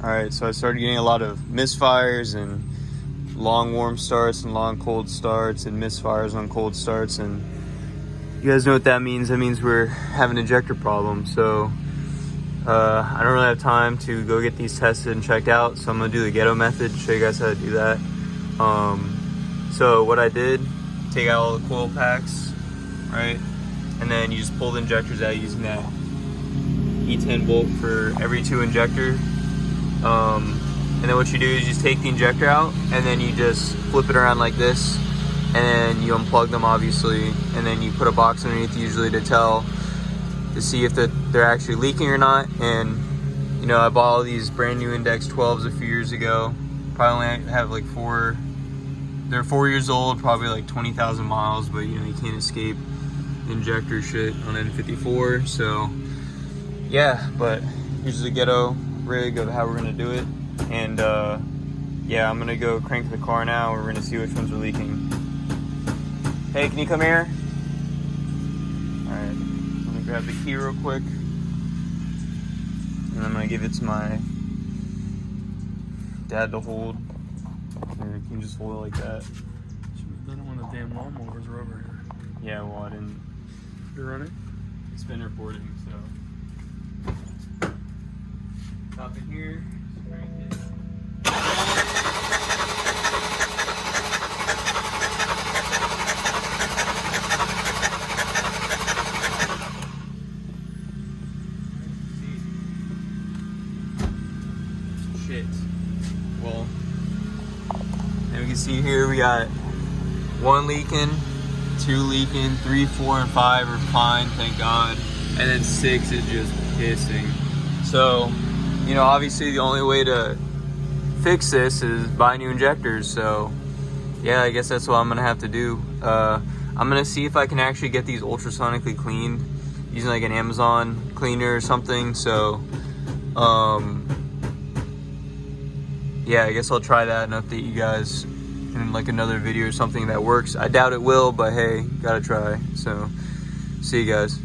Alright, so I started getting a lot of misfires and long warm starts and long cold starts and misfires on cold starts, and you guys know what that means. That means we're having an injector problem. So I don't really have time to go get these tested and checked out, so I'm gonna do the ghetto method, show you guys how to do that. So what I did, take out all the coil packs, right? And then you just pull the injectors out using that E10 bolt for every 2 injector. And then what you do is you just take the injector out and then you just flip it around like this, and then you unplug them obviously, and then you put a box underneath usually to see if they're actually leaking or not. And you know, I bought all these brand new Index 12s a few years ago. Probably only have like they're 4 years old, probably like 20,000 miles, but you know, you can't escape injector shit on N54. So yeah, but here's the ghetto rig of how we're gonna do it. And yeah, I'm gonna go crank the car now and we're gonna see which ones are leaking. Hey, can you come here? Alright, I'm gonna grab the key real quick, and I'm gonna give it to my dad to hold. Here, you can just hold it like that. I don't want the damn lawnmowers are over here. Yeah, well, I didn't. You're running? It's been recording, so. Top in here, crank it. Shit. Well, and we can see here we got 1 leaking, 2 leaking, 3, 4, and 5 are fine, thank God. And then 6 is just pissing. So, you know, obviously the only way to fix this is buy new injectors. So, yeah, I guess that's what I'm gonna have to do. I'm gonna see if I can actually get these ultrasonically cleaned using like an Amazon cleaner or something. So, yeah, I guess I'll try that and update you guys in like another video or something that works. I doubt it will, but hey, gotta try. So, see you guys.